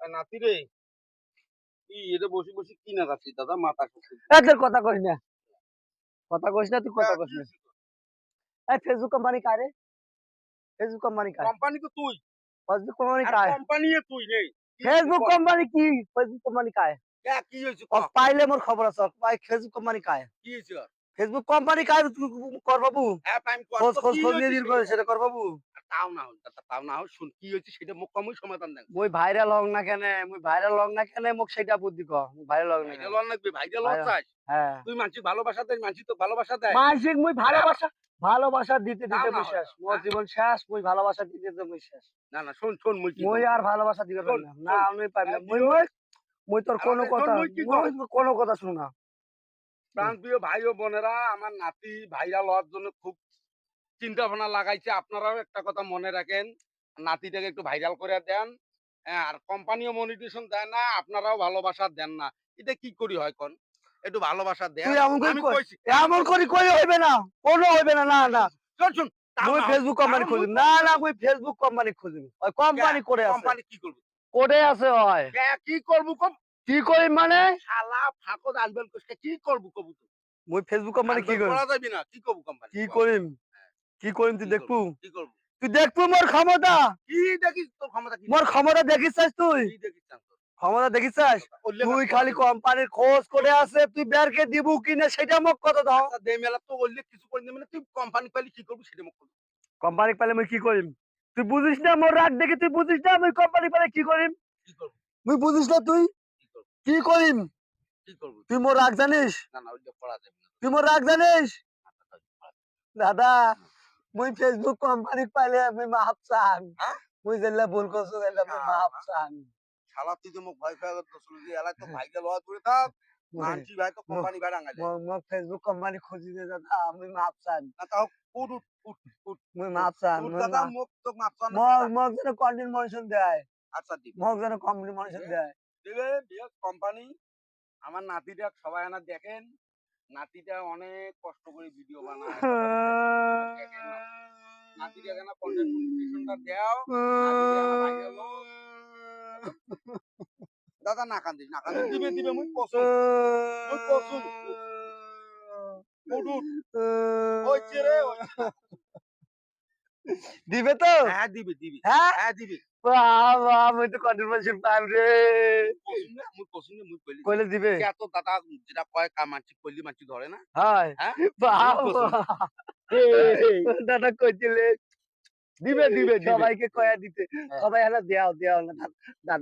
নাতি রে, কি এটা বসে বসে কি না যাচ্ছিস দাদা, মাথা খাচ্ছিস? তোর কথা কইস না, কথা কইস না, তুই কথা কইস না। ফেসবুক কোম্পানি কায় রে? ফেসবুক কোম্পানি কায়? কোম্পানি তো তুই, ফেসবুক কোম্পানি আর কায়? কোম্পানি তুই নেই। ফেসবুক কোম্পানি কি? ফেসবুক কোম্পানি কায়? কি হয়েছে পাইলে মোর খবর আছে, পাই ফেসবুক কোম্পানি কায়? কি হয়েছে? ফেসবুক কোম্পানি কায় কর বাবু? আমি খোঁজ খোঁজ কি খোঁজ হয়েছে নিয়ে দিন করে সেটা কর বাবু। তাও না হোক দাদা, তাও না হোক, শুন কি হয়েছে সেটা মুখ কমই সমাধান দেন। মুই ভাইরাল হং না কেন, মুই ভাইরাল হং না কেন, মোক সেটা বুদ্ধি ক। ভাইরাল হং না কেন? ভাইরাল হওয়ার লাগবে, ভাইরাল হওয়ার চাস? হ্যাঁ, তুই মানুষ ভালোবাসা দেয়, মানুষ তো ভালোবাসা দেয়। মানসিক মুই ভালোবাসা, ভালোবাসা দিতে তাও দিতে না মুই হয়। শেষ, মোর জীবন শেষ, মুই ভালোবাসা দিতে দিতে মুই শেষ। না না, শোন শোন, মুই কি মুই করবো? আর ভালোবাসা দিতে শোন পারি না, না শোন, আমি পারি না। মুই প্রিয় মুই মুই তোর কোনো আমাদের শোন, কথা, মুই কি মুই কর কোনো কথা শুনো না। প্রাণপ্রিয় ভাই ও বোনেরা, আমার নাতি ভাইরাল হওয়ার জন্য খুব চিন্তা ভাবনা লাগাইছে। আপনারাও একটা কথা মনে রাখেন, নাতিটাকে একটু ভাইরাল করে দেন। হ্যাঁ, আর কোম্পানিও মনিটেশন দেয় না, আপনারাও ভালোবাসা দেন না। এটা কি করি হয় কোন? একটু ভালোবাসা তুই দেন। এমন করে আমি কই, কইছি, এমন করে কই হইবে না, কোনো হইবে না, না না। শোন শোন, তাও মুই না হোক, ফেসবুক কারণ কোম্পানি মুই খুঁজিম, না না, মুই ফেসবুক কোম্পানি খুঁজিম। ওই কোম্পানি করে আছে, কোম্পানি কি করবো? করে আছে হয়। কি করবো কব? কি করিম মানে? শালা ফাঁকত আলবেল কইছে কি করবো কবু তো? মুই ফেসবুক কোম্পানি কি আলবেল করিম? করা যাবি না, কি করবো কোম্পানি? কি করিম? কি করিম তুই কি দেখবু? করবো? কি করবো? তুই দেখবু মোর ক্ষমতা? কি দেখিস তোর ক্ষমতা কি মোর দেখিস? ক্ষমতা দেখিস চাস তুই? কি দেখিস চাস তোর? ক্ষমতা দেখিস চাস? উল্লেখ তুই করা খালি যাবে না। কোম্পানির খোঁজ করে আছে, তুই বেরকে দিবু কিনা সেটা মোক কথা দাও। আচ্ছা দে মেলা তো উল্লেখ কিছু করে দিবি না, তুই কোম্পানি পাইলে কি করবি সেটা মুখ করবি। কোম্পানি পেলে মুই কি করিম? তুই বুঝিস না মোর রাগ দেখি, তুই বুঝিস না মুই কোম্পানি পেলে কি করিম? কি করবো? মুই বুঝিস না তুই কি করবো? কি করিম? কি করবো? তুই মোর রাগ জানিস? না না, উল্লেখ করা যাবে না। তুই মোর রাগ জানিস? আচ্ছা, আচ্ছা, আচ্ছা। দাদা, মুই ফেসবুক কোম্পানি পাইলে আমি মাপ চান। হ্যাঁ? মুই যেলা ভুল করছো যেলা মুই মাপ চান। শালা তুই তো মোক ভয় পেয়ে গেছিস যে এলাই তো ভাইরাল হওয়া দূরে থাক, মুই মানছি ভাই তো কোম্পানি ভাড়া আঙাইলে। মোক ফেসবুক কোম্পানি খুঁজি দে দাদা, আমি মাপ চান। না তাও উঠ উঠ উঠ উঠ মুই উঠ মাপ চান, উঠ মুই দাদা, মোক তো মাপ চান না মোক দাদা। মোক যেন কন্টিনিউশন দেয়, আচ্ছা দিবি মোক যেন কন্টিনিউশন দেয়। দিবে বিএস কোম্পানি। আমার নাতিটা সবাই আনা দেখেন, নাতিটা অনেক কষ্ট করে ভিডিও বানায়, দেখেন নাতিটা কেন কন্টেন্ট মনিটাইজেশনটা দাও, নাতিটা কেন ভাইরাল হোক। দাদা না কান্দিস, না কান্দিস, দিবে দিবে, মুই কসম, মুই কসম। উঠ উঠ, হইছে রে হইছে না। দিবে তো? হ্যাঁ দিবি দিবি, হ্যাঁ, হ্যাঁ দিবি। বাবা মুই তো কন্টিনিউশন পাইম রে। কসম রে মুই কইলি কইলে দিবে? সে এত দাদা যেটা কয় মানছি কইলি মানছি ধরে না। হয় হ্যাঁ বাবা, দাদা কইছিলে দিবে দিবে, সবাইকে কয়া দিতে, হ্যাঁ। সবাই হলো দেও দেও না দাদা।